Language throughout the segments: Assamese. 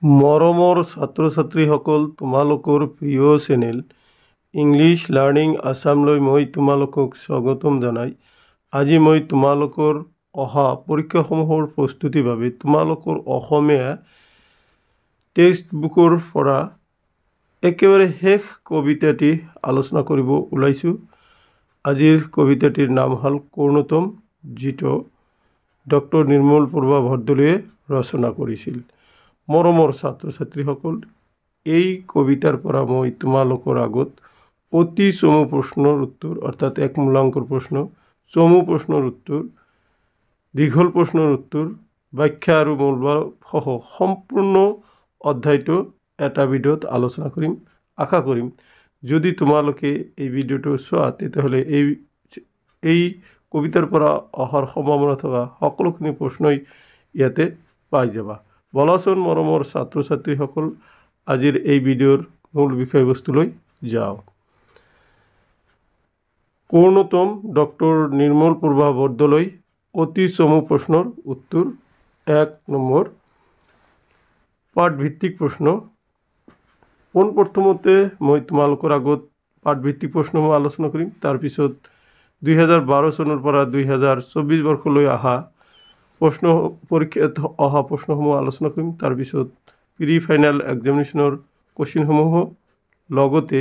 মৰমৰ ছাত্ৰ ছাত্ৰীসকল, তোমালোকৰ প্ৰিয় চেনেল ইংলিছ লাৰ্ণিং আছামলৈ মই তোমালোকক স্বাগতম জনাই আজি মই তোমালোকৰ অহা পৰীক্ষাসমূহৰ প্ৰস্তুতিৰ বাবে তোমালোকৰ অসমীয়া টেক্সট বুকৰ পৰা একেবাৰে শেষ কবিতাটি আলোচনা কৰিব ওলাইছোঁ। আজিৰ কবিতাটিৰ নাম হ'ল কৰ্ণতম, যিটো ডক্টৰ নিৰ্মল প্ৰভা বৰদলৈয়ে ৰচনা কৰিছিল। মৰমৰ ছাত্ৰ ছাত্ৰীসকল, এই কবিতাৰ পৰা মই তোমালোকৰ আগত অতি চমু প্ৰশ্নৰ উত্তৰ, অৰ্থাৎ এক মূলাংকৰ প্ৰশ্ন, চমু প্ৰশ্নৰ উত্তৰ, দীঘল প্ৰশ্নৰ উত্তৰ, ব্যাখ্যা আৰু মূলভাৱ সহ সম্পূৰ্ণ অধ্যায়টো এটা ভিডিঅ'ত আলোচনা কৰিম। আশা কৰিম যদি তোমালোকে এই ভিডিঅ'টো চোৱা তেতিয়াহ'লে এই কবিতাৰ পৰা অহাৰ সম্ভাৱনা থকা সকলোখিনি প্ৰশ্নই ইয়াতে পাই যাবা। বলাচোন মৰমৰ ছাত্ৰ ছাত্ৰীসকল, আজিৰ এই ভিডিঅ'ৰ মূল বিষয়বস্তুলৈ যাওঁ। কৰ্ণতম, ডক্টৰ নিৰ্মল প্ৰভা বৰদলৈ, অতি চমু প্ৰশ্নৰ উত্তৰ। 1 নম্বৰ পাঠভিত্তিক প্ৰশ্ন। পোনপ্ৰথমতে মই তোমালোকৰ আগত পাঠভিত্তিক প্ৰশ্নসমূহ আলোচনা কৰিম। তাৰপিছত 2012 চনৰ পৰা 2024 বৰ্ষলৈ পৰীক্ষাত অহা প্ৰশ্নসমূহ আলোচনা কৰিম। তাৰপিছত প্ৰি ফাইনেল এক্সামিনেশ্যনৰ কুৱেশ্যনসমূহো, লগতে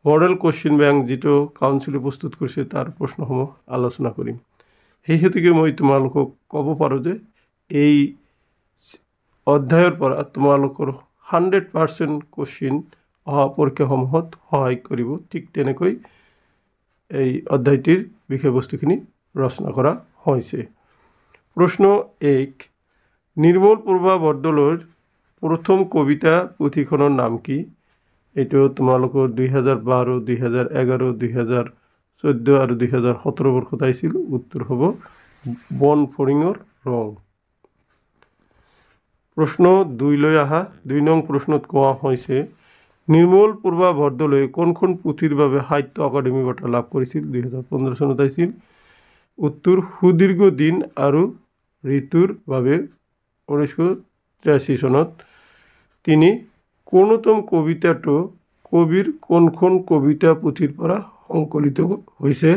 মডেল কুৱেশ্যন বেংক যিটো কাউন্সিলে প্ৰস্তুত কৰিছে তাৰ প্ৰশ্নসমূহ আলোচনা কৰিম। সেই হেতুকে মই তোমালোকক ক'ব পাৰোঁ যে এই অধ্যায়ৰ পৰা তোমালোকৰ 100% কুৱেশ্যন অহা পৰীক্ষাসমূহত সহায় কৰিব। ঠিক তেনেকৈ এই অধ্যায়টিৰ বিষয়বস্তুখিনি ৰচনা কৰা হৈছে। প্ৰশ্ন 1, নিৰ্মল প্ৰভা বৰদলৈৰ প্ৰথম কবিতা পুথিখনৰ নাম কি? এইটো তোমালোকৰ 2012, 2011, 2014 আৰু 2017 বৰ্ষত আহিছিল। উত্তৰ হ'ব বন ফৰিঙৰ ৰং। প্ৰশ্ন 2লৈ আহা। 2 নং প্ৰশ্নত কোৱা হৈছে, নিৰ্মল প্ৰভা বৰদলৈয়ে কোনখন পুথিৰ বাবে সাহিত্য একাডেমী বঁটা লাভ কৰিছিল? 2015 চনত আহিছিল। উত্তৰ সুদীৰ্ঘ দিন আৰু ঋতুৰ বাবে 1983 চনত। 3, কৰ্ণতম কবিতাটো কবিৰ কোনখন কবিতা পুথিৰ পৰা সংকলিত হৈছে?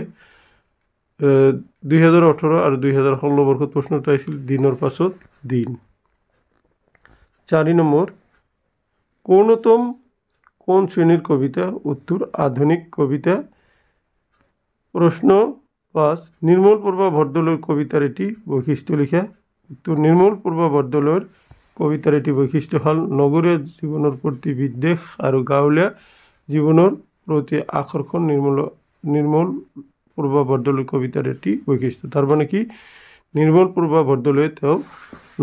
2018 আৰু 2016 বৰ্ষত প্ৰশ্নটো আহিছিল। দিনৰ পাছত দিন। 4 নম্বৰ, কৰ্ণতম কোন শ্ৰেণীৰ কবিতা? উত্তৰ আধুনিক কবিতা। প্ৰশ্ন 5, নিৰ্মল প্ৰভা বৰদলৈৰ কবিতাৰ এটি বৈশিষ্ট্য লিখা। উত্তৰ নিৰ্মল প্ৰভা বৰদলৈৰ কবিতাৰ এটি বৈশিষ্ট্য হ'ল নগৰীয়া জীৱনৰ প্ৰতি বিদ্বেষ আৰু গাঁৱলীয়া জীৱনৰ প্ৰতি আকৰ্ষণ। নিৰ্মল প্ৰভা বৰদলৈৰ কবিতাৰ এটি বৈশিষ্ট্য। তাৰ মানে কি, নিৰ্মল প্ৰভা বৰদলৈয়ে তেওঁ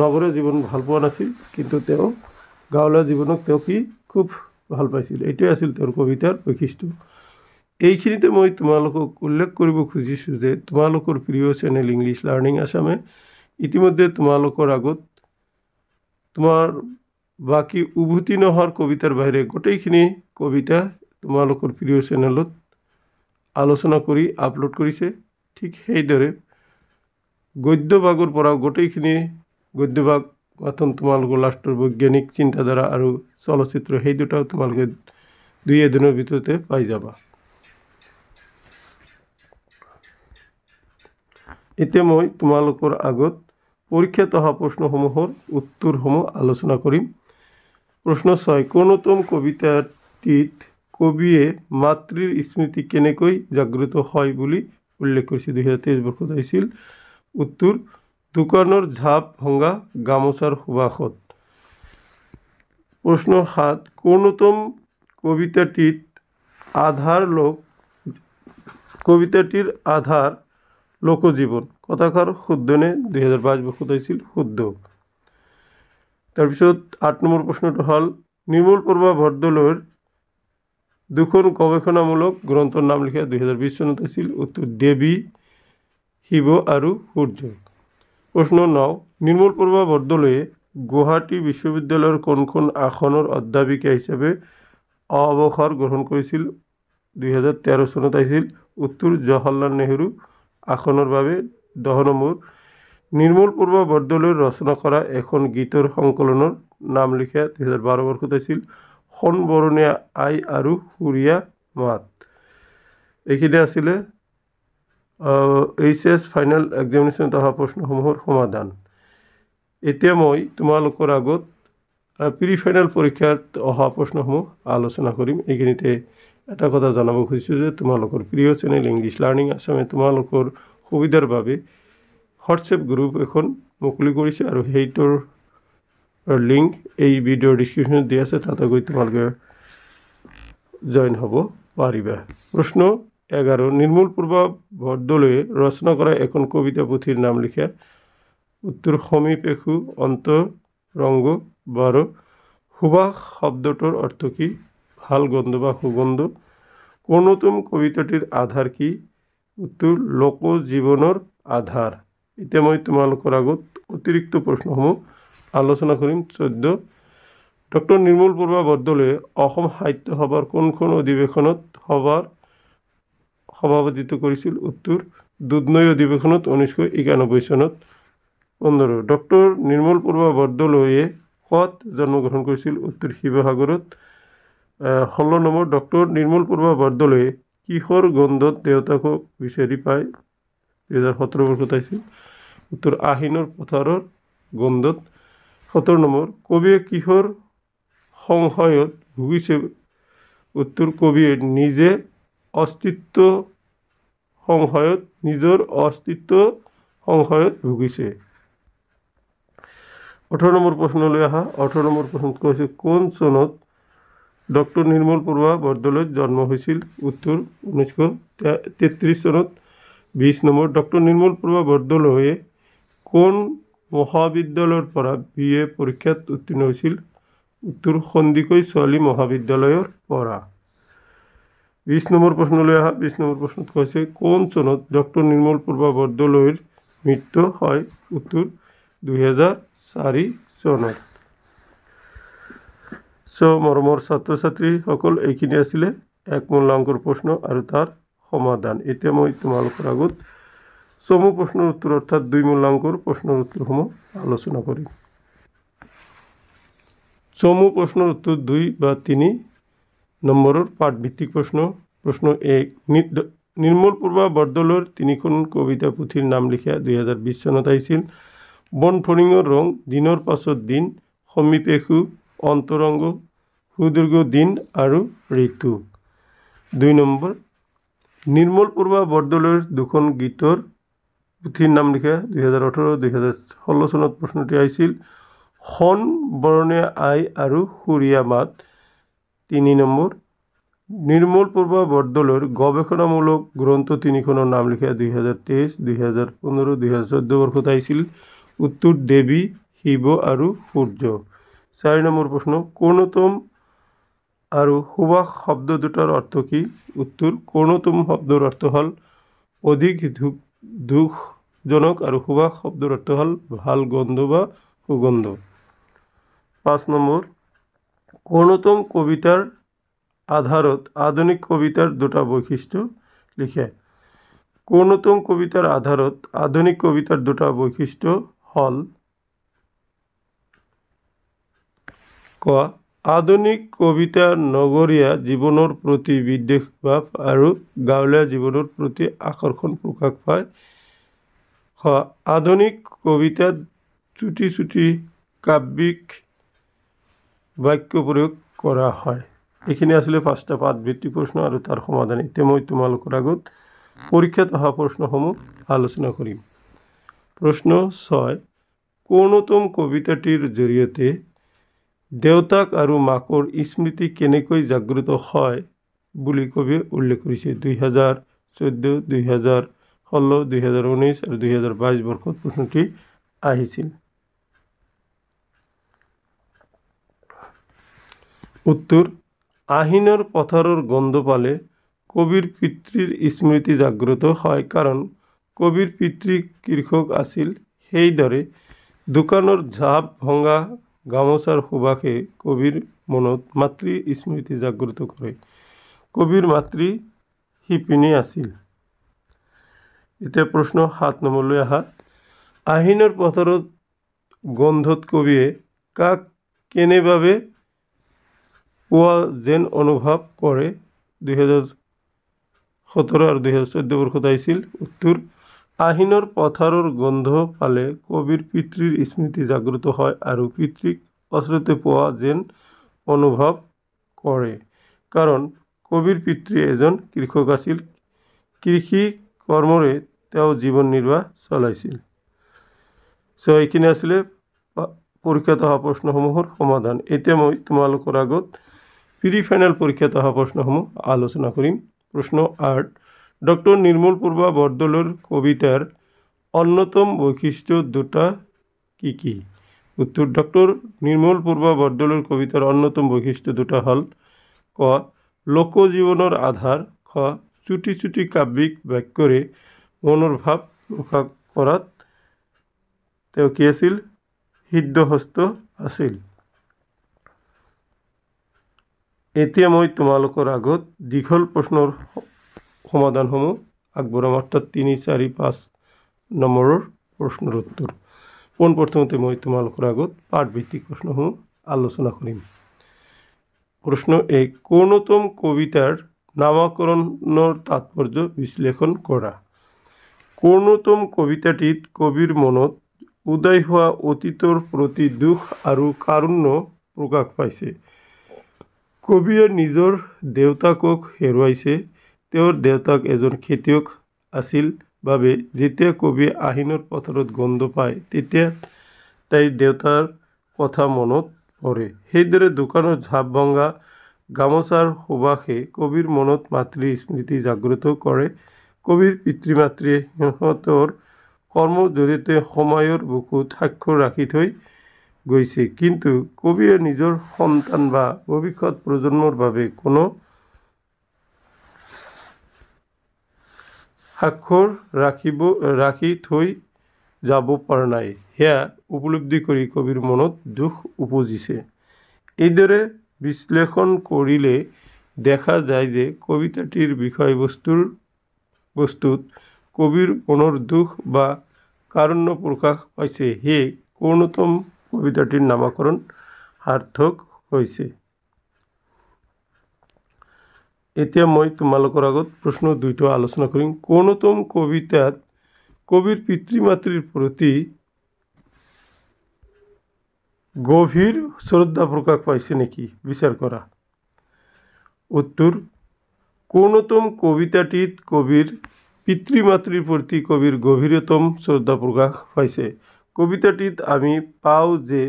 নগৰীয়া জীৱন ভাল পোৱা নাছিল, কিন্তু তেওঁ গাঁৱলীয়া জীৱনক তেওঁ কি খুব ভাল পাইছিল। এইটোৱে আছিল তেওঁৰ কবিতাৰ বৈশিষ্ট্য। এইখিনিতে মই তোমালোকক উল্লেখ কৰিব খুজিছোঁ যে তোমালোকৰ প্ৰিয় চেনেল ইংলিছ লাৰ্ণিং আছামে ইতিমধ্যে তোমালোকৰ আগত তোমাৰ বাকী উভতি নোহোৱাৰ কবিতাৰ বাহিৰে গোটেইখিনি কবিতা তোমালোকৰ প্ৰিয় চেনেলত আলোচনা কৰি আপলোড কৰিছে। ঠিক সেইদৰে গদ্যভাগৰ পৰা গোটেইখিনি গদ্যভাগ মাথোন তোমালোকৰ লাষ্টৰ বৈজ্ঞানিক চিন্তাধাৰা আৰু চলচ্চিত্ৰ, সেই দুটাও তোমালোকে 2 দিনৰ ভিতৰতে পাই যাবা। এতিয়া মই তোমালোকৰ আগত পৰীক্ষাত অহা প্ৰশ্নসমূহৰ উত্তৰসমূহ আলোচনা কৰিম। প্ৰশ্ন 6, কৰ্ণতম কবিতাটিত কবিয়ে মাতৃৰ স্মৃতি কেনেকৈ জাগ্ৰত হয় বুলি উল্লেখ কৰিছে? 2023 বৰ্ষত আহিছিল। উত্তৰ দোকানৰ ঝাপ ভঙা গামোচাৰ সুবাসত। প্ৰশ্ন 7, কৰ্ণতম কবিতাটিৰ আধাৰ লোকজীৱন। কথাষাৰ শুদ্ধনে? 2022 বৰ্ষত আহিছিল। শুদ্ধ। তাৰপিছত 8 নম্বৰ প্ৰশ্নটো হ'ল, নিৰ্মল প্ৰভা বৰদলৈৰ 2খন গৱেষণামূলক গ্ৰন্থৰ নাম লিখা। 2020 চনত আছিল। উত্তৰ দেৱী, শিৱ আৰু সূৰ্য। প্ৰশ্ন 9, নিৰ্মল প্ৰভা বৰদলৈয়ে গুৱাহাটী বিশ্ববিদ্যালয়ৰ কোনখন আসনৰ অধ্যাপিকা হিচাপে অৱসৰ গ্ৰহণ কৰিছিল? 2013 চনত আহিছিল। উত্তৰ জৱাহৰলাল নেহৰু আসনৰ বাবে। 10 নম্বৰ, নিৰ্মল পূৰ্বা বৰদলৈৰ ৰচনা কৰা এখন গীতৰ সংকলনৰ নাম লিখা 2012 বৰ্ষত আছিল সোণ বৰণীয়া আই আৰু সুৰীয়া মাত। এইখিনি আছিলে HS ফাইনেল এক্সামিনেশ্যনত অহা প্ৰশ্নসমূহৰ সমাধান। এতিয়া মই তোমালোকৰ আগত প্ৰি ফাইনেল পৰীক্ষাত অহা প্ৰশ্নসমূহ আলোচনা কৰিম। এইখিনিতে এটা কথা জনাব খুজিছোঁ যে তোমালোকৰ প্ৰিয় চেনেল ইংলিছ লাৰ্ণিং আছামে তোমালোকৰ সুবিধাৰ বাবে হোৱাটছএপ গ্ৰুপ এখন মুকলি কৰিছে আৰু সেইটোৰ লিংক এই ভিডিঅ'ৰ ডিছক্ৰিপশ্যনত দিয়া আছে, তাতে গৈ তোমালোকে জইন হ'ব পাৰিবা। প্ৰশ্ন 11, নিৰ্মল পূৰ্বা বৰদলৈয়ে ৰচনা কৰা এখন কবিতা পুথিৰ নাম লিখা। উত্তৰ সমীপ এখু অন্তৰঙ্গ বাৰ। সুবাস শব্দটোৰ অৰ্থ কি? ভাল গন্ধ বা সুগন্ধ। কোনতম কবিতাটিৰ আধাৰ কি? উত্তৰ লোকজীবনেৰ আধাৰ। এতিয়া মই তোমালোকৰ আগত অতিৰিক্ত প্ৰশ্নসমূহ আলোচনা কৰিম। 14, ডক্টৰ নিৰ্মল পূৰ্বা বৰদলৈয়ে অসম সাহিত্য সভাৰ কোনখন অধিৱেশনত সভাপতিত্ব কৰিছিল? উত্তৰ দুধনৈ অধিৱেশনত 1991 চনত। 15, ডক্টৰ নিৰ্মল পূৰ্বা বৰদলৈয়ে ক'ত জন্মগ্ৰহণ কৰিছিল? উত্তৰ শিৱসাগৰত। 16 নম্বৰ, ডক্টৰ নিৰ্মল পূৰ্বা বৰদলৈয়ে কিহৰ গন্ধত দেউতাকক বিচাৰি পায়? 2017 বৰ্ষত আহিছিল। উত্তৰ আহিনৰ পথাৰৰ গন্ধত। 17 নম্বৰ, কবিয়ে কিহৰ সংশয়ত ভুগিছে? উত্তৰ কবিয়ে নিজৰ অস্তিত্ব সংশয়ত ভুগিছে। 18 নম্বৰ প্ৰশ্নলৈ আহা। 18 নম্বৰ প্ৰশ্নত কৈছে কোন চনত ডক্টৰ নিৰ্মল পূৰ্বা বৰদলৈৰ জন্ম হৈছিল? উত্তৰ 1933 চনত। 20 নম্বৰ, ডক্টৰ নিৰ্মল পূৰ্বা বৰদলৈয়ে কোন মহাবিদ্যালয়ৰ পৰা BA পৰীক্ষাত উত্তীৰ্ণ হৈছিল? উত্তৰ সন্দিকৈ ছোৱালী মহাবিদ্যালয়ৰ পৰা। 20 নম্বৰ প্ৰশ্নলৈ আহা। 20 নম্বৰ প্ৰশ্নত কৈছে কোন চনত ডক্টৰ নিৰ্মল পূৰ্বা বৰদলৈৰ মৃত্যু হয়? উত্তৰ 2004 চনত। মৰমৰ ছাত্ৰ ছাত্ৰীসকল, এইখিনি আছিলে 1 মূল্যাংকৰ প্ৰশ্ন আৰু তাৰ সমাধান। এতিয়া মই তোমালোকৰ আগত চমু প্ৰশ্নৰ উত্তৰ অৰ্থাৎ 2 মূল্যাংকৰ প্ৰশ্নৰ উত্তৰসমূহ আলোচনা কৰিম। চমু প্ৰশ্নৰ উত্তৰ 2 বা 3 নম্বৰৰ পাঠভিত্তিক প্ৰশ্ন। প্ৰশ্ন 1, নিৰ্মল পূৰ্বা বৰদলৈৰ 3খন কবিতা পুথিৰ নাম লিখা। 2020 চনত আহিছিল। বন ফৰিঙৰ ৰং, দিনৰ পাছত দিন, সমীপ এখু, অন্তৰঙ্গ, সুদীৰ্ঘ দিন আৰু ঋতু। 2 নম্বৰ, নিৰ্মল পূৰ্বা বৰদলৈৰ 2খন গীতৰ পুথিৰ নাম লিখা। 2018-2016 চনত প্ৰশ্নটি আহিছিল। সোণ বৰণীয়া আই আৰু সুৰীয়া মাত। 3 নম্বৰ, নিৰ্মল পূৰ্বা বৰদলৈৰ গৱেষণামূলক গ্ৰন্থ 3খনৰ নাম লিখা। 2023, 2015, 2014 বৰ্ষত আহিছিল। উত্তৰ দেৱী, শিৱ আৰু সূৰ্য। 4 নম্বৰ প্ৰশ্ন, কোনতম আৰু সুবাস শব্দ দুটাৰ অৰ্থ কি? উত্তৰ কোনতম শব্দৰ অৰ্থ হ'ল অধিক দুখজনক আৰু সুবাস শব্দৰ অৰ্থ হ'ল ভাল গন্ধ বা সুগন্ধ। 5 নম্বৰ, কোনতম কবিতাৰ আধাৰত আধুনিক কবিতাৰ দুটা বৈশিষ্ট্য লিখে। কোনতম কবিতাৰ আধাৰত আধুনিক কবিতাৰ দুটা বৈশিষ্ট্য হ'ল ক, আধুনিক কবিতা নগৰীয়া জীৱনৰ প্ৰতি বিদ্বেষভাৱ আৰু গাঁৱলীয়া জীৱনৰ প্ৰতি আকৰ্ষণ প্ৰকাশ পায়। খ, আধুনিক কবিতাত চুটি চুটি কাব্যিক বাক্য প্ৰয়োগ কৰা হয়। এইখিনি আছিলে 5টা পাঠভিত্তিক প্ৰশ্ন আৰু তাৰ সমাধান। এতিয়া মই তোমালোকৰ আগত পৰীক্ষাত অহা প্ৰশ্নসমূহ আলোচনা কৰিম। প্ৰশ্ন 6, কোনতম কবিতাটিৰ জৰিয়তে দেউতাক আৰু মাকৰ স্মৃতি কেনেকৈ জাগ্ৰত হয় বুলি কবিয়ে উল্লেখ কৰিছে? 2014, 2016, 2019 আৰু 2022 বৰ্ষত প্ৰশ্নটি আহিছিল। উত্তৰ আহিনৰ পথাৰৰ গন্ধ পালে কবিৰ পিতৃৰ স্মৃতি জাগ্ৰত হয়, কাৰণ কবিৰ পিতৃ কৃষক আছিল। সেইদৰে দোকানৰ ঝাপ ভঙা গামোচাৰ সুবাসে কবিৰ মনত মাতৃ স্মৃতি জাগ্ৰত কৰে। কবিৰ মাতৃ শিপিনী আছিল। এতিয়া প্ৰশ্ন 7 নম্বৰলৈ আহা। আহিনৰ পথাৰত গন্ধত কবিয়ে কাক কেনেভাৱে পোৱা যেন অনুভৱ কৰে? 2017 আৰু 2014 বৰ্ষত আহিছিল। উত্তৰ, আহিনৰ পথাৰৰ গন্ধ পালে কবিৰ পিতৃৰ স্মৃতি জাগ্ৰত হয় আৰু পিতৃক ওচৰতে পোৱা যেন অনুভৱ কৰে। কাৰণ কবিৰ পিতৃ এজন কৃষক আছিল। কৃষি কৰ্মৰে তেওঁ জীৱন নিৰ্বাহ চলাইছিল। এইখিনি আছিলে পৰীক্ষাত অহা প্ৰশ্নসমূহৰ সমাধান। এতিয়া মই তোমালোকৰ আগত প্ৰি ফাইনেল পৰীক্ষাত অহা প্ৰশ্নসমূহ আলোচনা কৰিম। প্ৰশ্ন 8, ডক্টৰ নিৰ্মলপ্ৰভা বৰদলৈৰ কবিতাৰ অন্যতম বৈশিষ্ট্য দুটা কি কি? উত্তৰ, ডক্টৰ নিৰ্মলপ্ৰভা বৰদলৈৰ কবিতাৰ অন্যতম বৈশিষ্ট্য দুটা হ'ল ক, লোকজীৱনৰ আধাৰ, খ, চুটি চুটি কাব্যিক বাক্যৰে মনৰ ভাৱ প্ৰকাশ কৰাত তেওঁ কি আছিল? সিদ্ধহস্ত আছিল। এতিয়া মই তোমালোকৰ আগত দীঘল প্ৰশ্নৰ সমাধানসমূহ আগবঢ়াম, অৰ্থাৎ 3, 4, 5 নম্বৰৰ প্ৰশ্নৰ উত্তৰ। পোনপ্ৰথমতে মই তোমালোকৰ আগত পাঠভিত্তিক প্ৰশ্নসমূহ আলোচনা কৰিম। প্ৰশ্ন 1, কোনতম কবিতাৰ নামকৰণৰ তাৎপৰ্য বিশ্লেষণ কৰা। কোনতম কবিতাটিত কবিৰ মনত উদয় হোৱা অতীতৰ প্ৰতি দুখ আৰু কাৰুণ্য প্ৰকাশ পাইছে। কবিয়ে নিজৰ দেউতাকক হেৰুৱাইছে। তেওঁৰ দেউতাক এজন খেতিয়ক আছিল বাবে যেতিয়া কবিয়ে আহিনৰ পথাৰত গন্ধ পায় তেতিয়া তাইৰ দেউতাৰ কথা মনত পৰে। সেইদৰে দোকানৰ ঝাপ ভঙা গামোচাৰ সুবাসে কবিৰ মনত মাতৃৰ স্মৃতি জাগ্ৰত কৰে। কবিৰ পিতৃ মাতৃয়ে সিহঁতৰ কৰ্মৰ জৰিয়তে সময়ৰ বুকুত স্বাক্ষৰ ৰাখি থৈ গৈছে, কিন্তু কবিয়ে নিজৰ সন্তান বা ভৱিষ্যত প্ৰজন্মৰ বাবে কোনো স্বাক্ষৰ ৰাখি থৈ যাব পৰা নাই। সেয়া উপলব্ধি কৰি কবিৰ মনত দুখ উপজিছে। এইদৰে বিশ্লেষণ কৰিলে দেখা যায় যে কবিতাটিৰ বিষয়বস্তুত কবিৰ মনৰ দুখ বা কাৰুণ্য প্ৰকাশ পাইছে। সেয়ে কোনতম কবিতাটিৰ নামকৰণ সাৰ্থক হৈছে। এতিয়া মই তোমালোকৰ আগত প্ৰশ্ন 2টো আলোচনা কৰিম। কোনতম কবিতাত কবিৰ পিতৃ মাতৃৰ প্ৰতি গভীৰ শ্ৰদ্ধা প্ৰকাশ পাইছে নেকি? বিচাৰ কৰা। উত্তৰ, কোনতম কবিতাটিত কবিৰ পিতৃ মাতৃৰ প্ৰতি কবিৰ গভীৰতম শ্ৰদ্ধা প্ৰকাশ পাইছে। কবিতাটিত আমি পাওঁ যে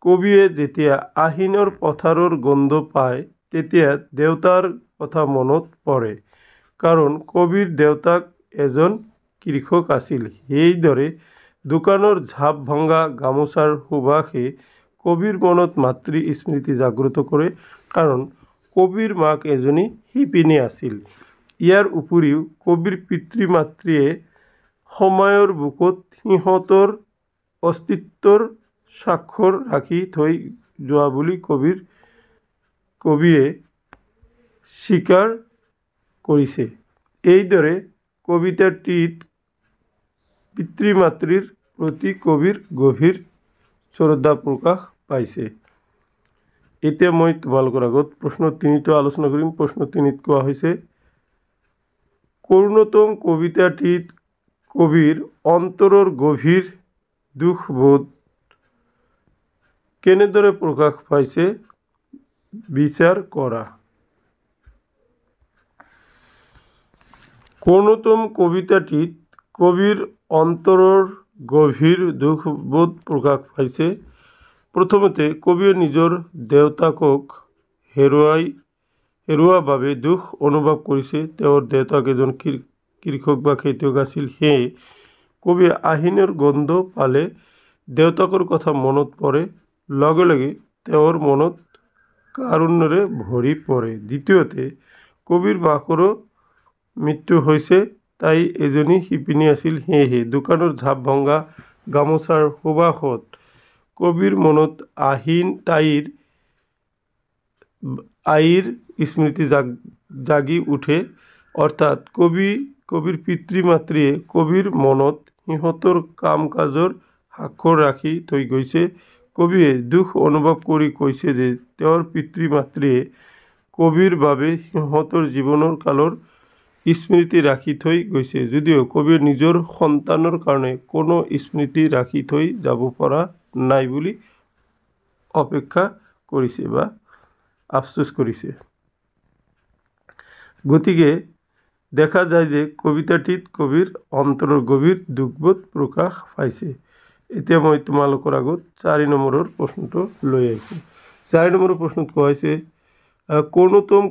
কবিয়ে যেতিয়া আহিনৰ পথাৰৰ গন্ধ পায় তেতিয়া দেউতাৰ কথা মনত পৰে। কাৰণ কবিৰ দেউতাক এজন কৃষক আছিল। সেইদৰে দোকানৰ ঝাপ ভঙা গামোচাৰ সুবাসে কবিৰ মনত মাতৃ স্মৃতি জাগ্ৰত কৰে। কাৰণ কবিৰ মাক এজনী শিপিনী আছিল। ইয়াৰ উপৰিও কবিৰ পিতৃ মাতৃয়ে সময়ৰ বুকুত সিহঁতৰ অস্তিত্বৰ স্বাক্ষৰ ৰাখি থৈ যোৱা বুলি কবিয়ে স্বীকাৰ কৰিছে। এইদৰে কবিতাটিত পিতৃ মাতৃৰ প্ৰতি কবিৰ গভীৰ শ্ৰদ্ধা প্ৰকাশ পাইছে। এতিয়া মই তোমালোকৰ আগত প্ৰশ্ন 3টো আলোচনা কৰিম। প্ৰশ্ন 3ত কোৱা হৈছে, কোনতম কবিতাটিত কবিৰ অন্তৰৰ গভীৰ দুখবোধ কেনেদৰে প্ৰকাশ পাইছে? বিচাৰ কৰা। কোনতম কবিতাটিত কবিৰ অন্তৰৰ গভীৰ দুখবোধ প্ৰকাশ পাইছে? প্ৰথমতে কবিয়ে নিজৰ দেউতাকক হেৰুওৱাৰ বাবে দুখ অনুভৱ কৰিছে। তেওঁৰ দেউতাক এজন কৃষক বা খেতিয়ক আছিল। সেয়ে কবিয়ে আহিনৰ গন্ধ পালে দেউতাকৰ কথা মনত পৰে। লগে লগে তেওঁৰ মনত কাৰুণ্যৰে ভৰি পৰে। দ্বিতীয়তে কবিৰ মাকৰো মৃত্যু হৈছে। তাই এজনী শিপিনী আছিল। সেয়েহে দোকানৰ ঝাপ ভঙা গামোচাৰ সুবাসত কবিৰ মনত আইৰ স্মৃতি জাগি উঠে। অৰ্থাৎ কবিৰ পিতৃ মাতৃয়ে কবিৰ মনত সিহঁতৰ কাম কাজৰ সাক্ষৰ ৰাখি থৈ গৈছে। কবিয়ে দুখ অনুভৱ কৰি কৈছে যে তেওঁৰ পিতৃ মাতৃয়ে কবিৰ বাবে সিহঁতৰ জীৱনৰ কালৰ স্মৃতি ৰাখি থৈ গৈছে, যদিও কবিয়ে নিজৰ সন্তানৰ কাৰণে কোনো স্মৃতি ৰাখি থৈ যাব পৰা নাই বুলি অপেক্ষা কৰিছে বা আফচোচ কৰিছে। গতিকে দেখা যায় যে কবিতাটিত কবিৰ অন্তৰৰ গভীৰ দুখবোধ প্ৰকাশ পাইছে। এতিয়া মই তোমালোকৰ আগত 4 নম্বৰৰ প্ৰশ্নটো লৈ আহিছোঁ। 4 নম্বৰৰ প্ৰশ্নত কোৱা হৈছে, কোনতম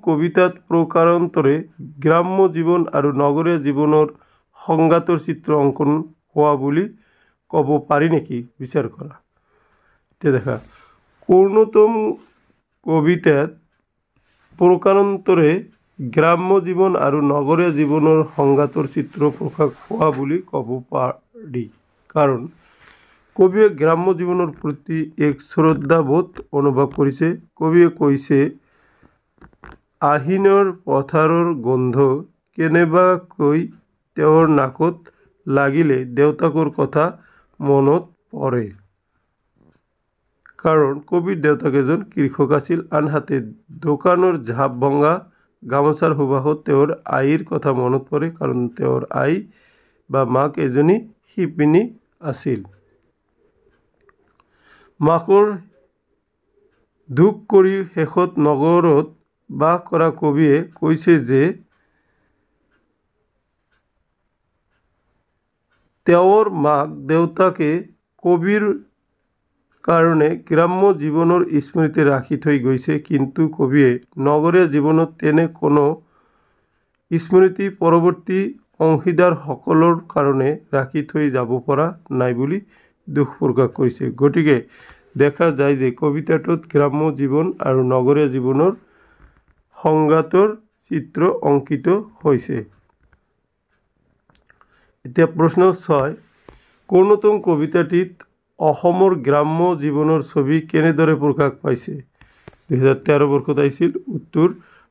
কবিতাত প্ৰকাৰান্তৰে গ্ৰাম্য জীৱন আৰু নগৰীয়া জীৱনৰ সংঘাতৰ চিত্ৰ অংকন হোৱা বুলি ক'ব পাৰি নেকি? বিচাৰ কৰা। এতিয়া দেখা, কোনতম কবিতাত প্ৰকাৰান্তৰে গ্ৰাম্য জীৱন আৰু নগৰীয়া জীৱনৰ সংঘাতৰ চিত্ৰ প্ৰকাশ হোৱা বুলি ক'ব পাৰি, কাৰণ কবিয়ে গ্ৰাম্য জীৱনৰ প্ৰতি এক শ্ৰদ্ধাবোধ অনুভৱ কৰিছে। কবিয়ে কৈছে, আহিনৰ পথাৰৰ গোন্ধ কেনেবাকৈ তেওঁৰ নাকত লাগিলে দেউতাকৰ কথা মনত পৰে। কাৰণ কবিৰ দেউতাক এজন কৃষক আছিল, আনহাতে দোকানৰ ঝাপ ভঙা গামোচাৰ সুবাসত তেওঁৰ আইৰ কথা মনত পৰে, কাৰণ তেওঁৰ আই বা মাক এজনী শিপিনী আছিল। মাকৰ দুখ কৰি শেষত নগৰত বাস কৰা কবিয়ে কৈছে যে তেওঁৰ মাক দেউতাকে কবিৰ কাৰণে গ্ৰাম্য জীৱনৰ স্মৃতি ৰাখি থৈ গৈছে, কিন্তু কবিয়ে নগৰীয়া জীৱনত তেনে কোনো স্মৃতি পৰৱৰ্তী অংশীদাৰসকলৰ কাৰণে ৰাখি থৈ যাব পৰা নাই বুলি দুখ প্ৰকাশ কৰিছে। গতিকে দেখা যায় যে কবিতাটোত গ্ৰাম্য জীৱন আৰু নগৰীয়া জীৱনৰ সংঘাতৰ চিত্ৰ অংকিত হৈছে। এতিয়া প্ৰশ্ন 6, কোনতম কবিতাটিত অসমৰ গ্ৰাম্য জীৱনৰ ছবি কেনেদৰে প্ৰকাশ পাইছে? 2013 বৰ্ষত আহিছিল। উত্তৰ,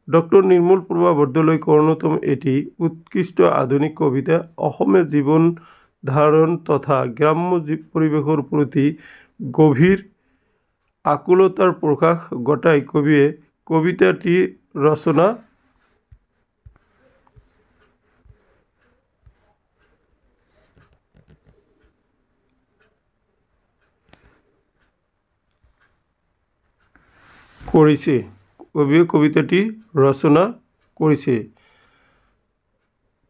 ডক্টৰ নিৰ্মল প্ৰভা বৰদলৈ কোনতম এটি উৎকৃষ্ট আধুনিক কবিতা। অসমীয়া জীৱন ধাৰণ তথা গ্ৰাম্য পৰিৱেশৰ প্ৰতি গভীৰ আকুলতাৰ প্ৰকাশ ঘটাই কবিয়ে কবিতাটি ৰচনা কৰিছে। কবিয়ে কবিতাটি ৰচনা কৰিছে।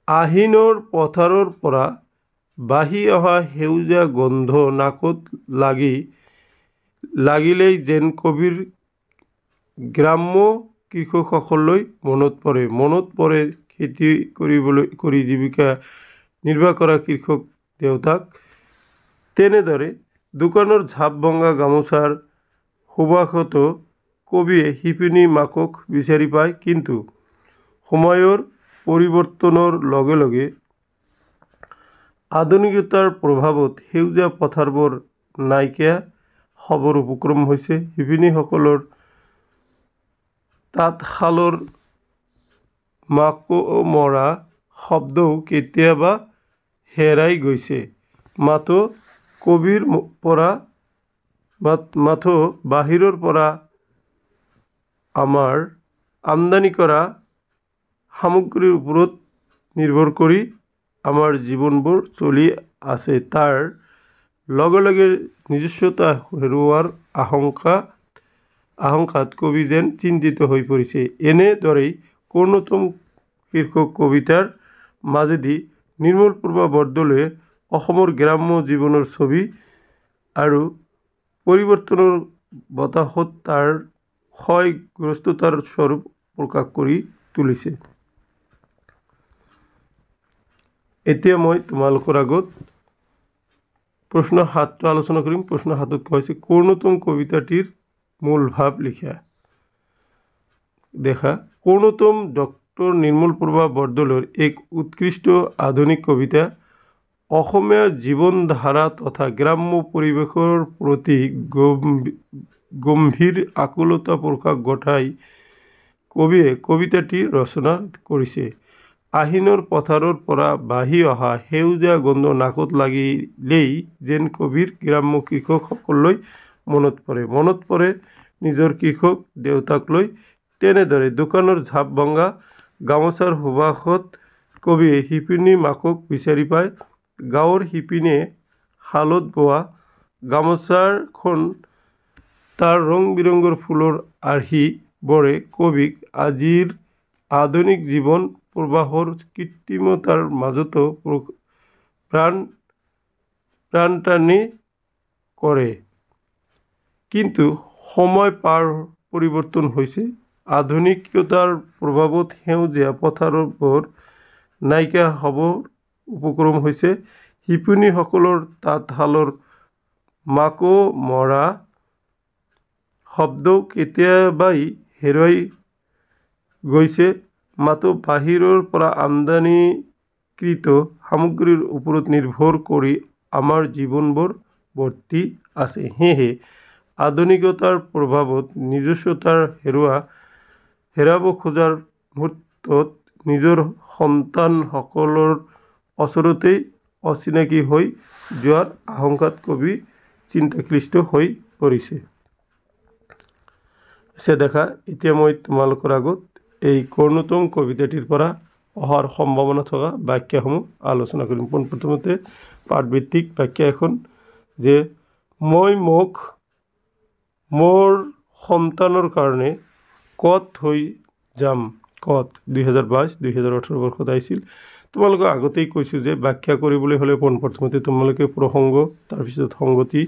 আহিনৰ পথাৰৰ পৰা বাঢ়ি অহা সেউজীয়া গোন্ধ নাকত লাগিলেই যেন কবিৰ গ্ৰাম্য কৃষকসকললৈ মনত পৰে খেতি কৰি জীৱিকা নিৰ্বাহ কৰা কৃষক দেউতাক। তেনেদৰে দোকানৰ ঝাপ ভঙা গামোচাৰ সুবাসতো কবিয়ে শিপিনী মাকক বিচাৰি পায়, কিন্তু সময়ৰ পৰিৱৰ্তনৰ লগে লগে আধুনিকতাৰ প্ৰভাৱত সেউজীয়া পথাৰবোৰ নাইকিয়া হ'বৰ উপক্ৰম হৈছে। শিপিনীসকলৰ তাঁতশালৰ মাকোমৰা শব্দও কেতিয়াবা হেৰাই গৈছে। মাথো বাহিৰৰ পৰা আমাৰ আমদানি কৰা সামগ্ৰীৰ ওপৰত নিৰ্ভৰ কৰি আমাৰ জীৱনবোৰ চলি আছে। তাৰ লগে লগে নিজস্বতা হেৰুওৱাৰ আশংকাত কবি যেন চিন্তিত হৈ পৰিছে। এনেদৰেই কোনতম শীৰ্ষক কবিতাৰ মাজেদি নিৰ্মল প্ৰভা বৰদলৈয়ে অসমৰ গ্ৰাম্য জীৱনৰ ছবি আৰু পৰিৱৰ্তনৰ বতাহত তাৰ ক্ষয়গ্ৰস্ততাৰ স্বৰূপ প্ৰকাশ কৰি তুলিছে। এতিয়া মই তোমালোকৰ আগত প্ৰশ্ন 7টো আলোচনা কৰিম। প্ৰশ্ন 7ত কোৱা হৈছে, কোনতম কবিতাটিৰ মূল ভাৱ লিখা। দেখা, কোনতম ডক্টৰ নিৰ্মল প্ৰভা বৰদলৈৰ এক উৎকৃষ্ট আধুনিক কবিতা। অসমীয়া জীৱন ধাৰা তথা গ্ৰাম্য পৰিৱেশৰ প্ৰতি গম্ভীৰ আকুলতা প্ৰকাশ ঘটাই কবিয়ে কবিতাটি ৰচনা কৰিছে। আহিনৰ পথাৰৰ পৰা বাঢ়ি অহা সেউজীয়া গন্ধ নাকত লাগিলেই যেন কবিৰ গ্ৰাম্য কৃষকসকললৈ মনত পৰে নিজৰ কৃষক দেউতাকলৈ। তেনেদৰে দোকানৰ ঝাপ ভঙা গামোচাৰ সুবাসত কবিয়ে শিপিনী মাকক বিচাৰি পায়। গাঁৱৰ শিপিনীয়ে শালত বোৱা গামোচাখন তাৰ ৰং বিৰঙৰ ফুলৰ আৰ্হিবোৰে কবিক আজিৰ আধুনিক জীৱন প্ৰবাহৰ কৃত্ৰিমতাৰ মাজতো প্ৰাণটানি কৰে। কিন্তু সময় পৰিৱৰ্তন হৈছে। আধুনিকতাৰ প্ৰভাৱত সেউজীয়া পথাৰবোৰ নাইকিয়া হ'বৰ উপক্ৰম হৈছে। শিপিনীসকলৰ তাঁতশালৰ মাকো মৰা শব্দও কেতিয়াবাই হেৰুৱাই গৈছে। মাথো বাহিৰৰ পৰা আমদানিকৃত সামগ্ৰীৰ ওপৰত নিৰ্ভৰ কৰি আমাৰ জীৱনবোৰ বৰ্তি আছে। সেয়েহে আধুনিকতাৰ প্ৰভাৱত নিজস্বতা হেৰাব খোজাৰ মুহূৰ্তত নিজৰ সন্তানসকলৰ ওচৰতেই অচিনাকি হৈ যোৱাৰ আশংকাত কবি চিন্তাক্লিষ্ট হৈ পৰিছে। এতিয়া মই তোমালোকৰ আগত এই কৰ্ণোত্তম কবিতাটিৰ পৰা অহাৰ সম্ভাৱনা থকা বাক্যসমূহ আলোচনা কৰিম। পোনপ্ৰথমতে পাঠভিত্তিক বাক্য এখন যে মই মোৰ সন্তানৰ কাৰণে ক'ত থৈ যাম। ক'ত 2022-2018 বৰ্ষত আহিছিল। তোমালোকক আগতেই কৈছোঁ যে ব্যাখ্যা কৰিবলৈ হ'লে পোনপ্ৰথমতে তোমালোকে প্ৰসংগ, তাৰপিছত সংগতি,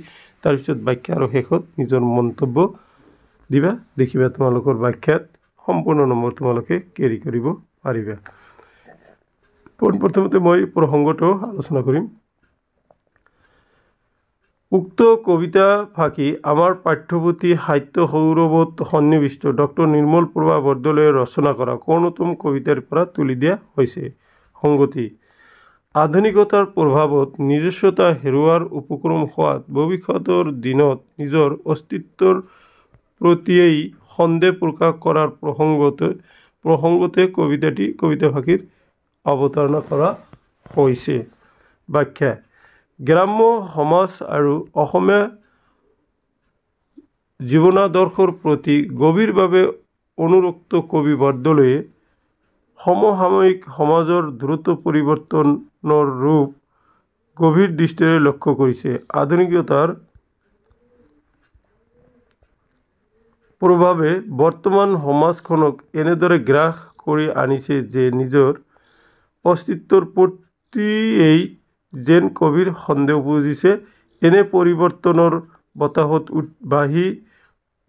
তাৰপিছত বাক্য আৰু শেষত নিজৰ মন্তব্য দিবা। দেখিবা তোমালোকৰ ব্যাখ্যাত সম্পূৰ্ণ নম্বৰ তোমালোকে কেৰি কৰিব পাৰিবা। পোনপ্ৰথমতে মই প্ৰসংগটো আলোচনা কৰিম। উক্ত কবিতা ফাঁকি আমাৰ পাঠ্যপুথি সাহিত্য সৌৰভত সন্নিৱিষ্ট ডক্টৰ নিৰ্মল প্ৰভা বৰদলৈয়ে ৰচনা কৰা কৰ্ণোত্তম কবিতাৰ পৰা তুলি দিয়া হৈছে। সংগতি: আধুনিকতাৰ প্ৰভাৱত নিজস্বতা হেৰুৱাৰ উপক্ৰম হোৱাত ভৱিষ্যতৰ দিনত নিজৰ অস্তিত্বৰ প্ৰতিয়েই সন্দেহ প্ৰকাশ কৰাৰ প্ৰসংগতে কবিতা ফাঁকিৰ অৱতাৰণা কৰা হৈছে। ব্যাখ্যা: গ্ৰাম্য সমাজ আৰু অসমীয়া জীৱনাদৰ্শৰ প্ৰতি গভীৰভাৱে অনুৰক্ত কবি বৰদলৈয়ে সমসাময়িক সমাজৰ দ্ৰুত পৰিৱৰ্তনৰ ৰূপ গভীৰ দৃষ্টিৰে লক্ষ্য কৰিছে। আধুনিকতাৰ প্ৰভাৱে বৰ্তমান সমাজখনক এনেদৰে গ্ৰাস কৰি আনিছে যে নিজৰ অস্তিত্বৰ প্ৰতিয়েই যেন কবিৰ সন্দেহ উপজিছে। এনে পৰিৱৰ্তনৰ বতাহত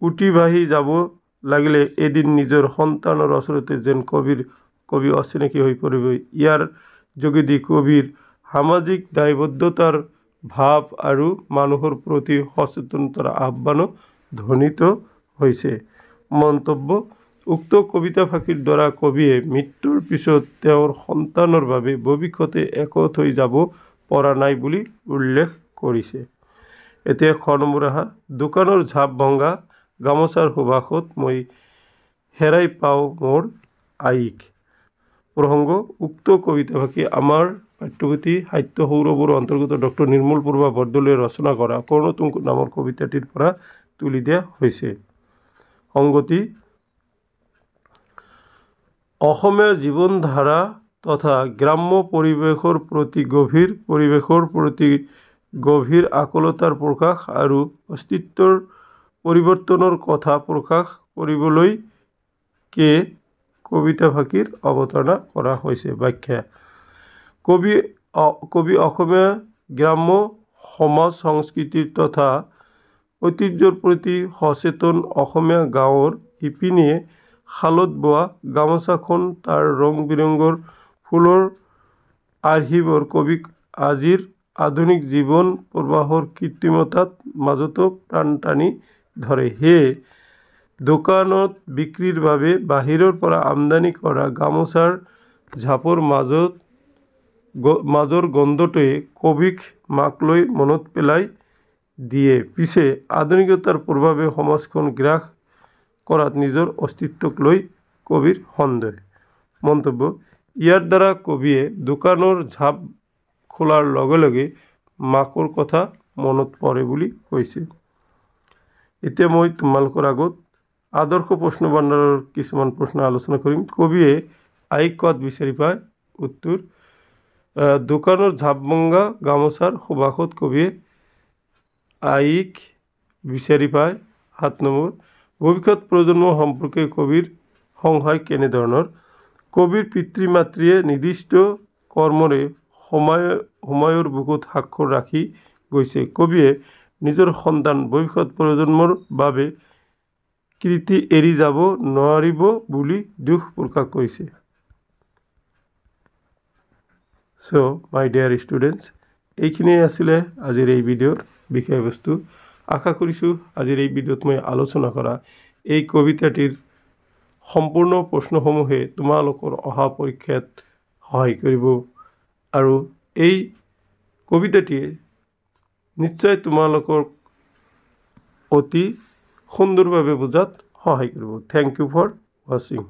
উঠি ভাহি যাব লাগিলে এদিন নিজৰ সন্তানৰ ওচৰতে যেন কবি অচিনাকি হৈ পৰিব। ইয়াৰ যোগেদি কবিৰ সামাজিক দায়বদ্ধতাৰ ভাৱ আৰু মানুহৰ প্ৰতি সচেতনতাৰ আহ্বানো ধ্বনিত হৈছে। মন্তব্য: উক্ত কবিতা ফাঁকিৰ দ্বাৰা কবিয়ে মৃত্যুৰ পিছত তেওঁৰ সন্তানৰ বাবে ভৱিষ্যতে একো থৈ যাব পৰা নাই বুলি উল্লেখ কৰিছে। এতিয়া খ নম্বৰ আহা। দোকানৰ ঝাপ ভঙা গামোচাৰ সুবাসত মই হেৰাই পাওঁ মোৰ আইক। প্ৰসংগ: উক্ত কবিতা ফাঁকি আমাৰ পাঠ্যপুথি সাহিত্য সৌৰভৰ অন্তৰ্গত ডক্টৰ নিৰ্মল প্ৰভা বৰদলৈয়ে ৰচনা কৰা কৰ্ণোত্তম নামৰ কবিতাটিৰ পৰা তুলি দিয়া হৈছে। সংগতি: অসমীয়া জীৱনধাৰা তথা গ্ৰাম্য পৰিৱেশৰ প্ৰতি গভীৰ আকুলতাৰ প্ৰকাশ আৰু অস্তিত্বৰ পৰিৱৰ্তনৰ কথা প্ৰকাশ কৰিবলৈকে কবিতা ফাঁকিৰ অৱতাৰণা কৰা হৈছে। ব্যাখ্যা: কবি অসমীয়া গ্ৰাম্য সমাজ সংস্কৃতি তথা ঐতিহ্যৰ প্ৰতি সচেতন। অসমীয়া গাঁৱৰ শিপিনীয়ে শালত বোৱা গামোচাখন তাৰ ৰং বিৰঙৰ ফুলৰ আৰ্হিবোৰ কবিক আজিৰ আধুনিক জীৱন প্ৰবাহৰ কৃত্ৰিমতাৰ মাজতো প্ৰাণ টানি ধৰে। সেয়ে দোকানত বিক্ৰীৰ বাবে বাহিৰৰ পৰা আমদানি কৰা গামোচাৰ ঝাপৰ মাজৰ গন্ধটোৱে কবিক মাকলৈ মনত পেলাই দিয়ে। পিছে আধুনিকতাৰ প্ৰভাৱে সমাজখন গ্ৰাস কৰাত নিজৰ অস্তিত্বক লৈ কবিৰ সন্দেহ। মন্তব্য ইয়াৰ দ্বাৰা কবিয়ে দোকানৰ ঝাপ খোলাৰ লগে লগে মাকৰ কথা মনত পৰে বুলি কৈছে। এতিয়া মই তোমালোকৰ আগত আদৰ্শ প্ৰশ্ন ভাণ্ডাৰৰ কিছুমান প্ৰশ্ন আলোচনা কৰিম। কবিয়ে আইক ক'ত বিচাৰি পায়? উত্তৰ দোকানৰ ঝাপ ভঙা গামোচাৰ সুবাসত কবিয়ে আইক বিচাৰি পায়। 7 নম্বৰ ভৱিষ্যত প্ৰজন্ম সম্পৰ্কে কবিৰ সংশয় কেনেধৰণৰ? কবিৰ পিতৃ মাতৃয়ে নিৰ্দিষ্ট কৰ্মৰে সময়ৰ বুকুত স্বাক্ষৰ ৰাখি গৈছে। কবিয়ে নিজৰ সন্তান ভৱিষ্যত প্ৰজন্মৰ বাবে কৃতি এৰি যাব নোৱাৰিব বুলি দুখ প্ৰকাশ কৰিছে। চ' মাই ডিয়াৰ ষ্টুডেণ্টছ, এইখিনিয়ে আছিলে আজিৰ এই ভিডিঅ'ৰ বিষয়বস্তু। আশা কৰিছোঁ আজিৰ এই ভিডিঅ'ত মই আলোচনা কৰা এই কবিতাটিৰ সম্পূৰ্ণ প্ৰশ্নসমূহে তোমালোকৰ অহা পৰীক্ষাত সহায় কৰিব আৰু এই কবিতাটিয়ে নিশ্চয় তোমালোকৰ অতি সুন্দৰভাৱে বুজাত সহায় কৰিব। থেংক ইউ ফৰ ৱাচিং।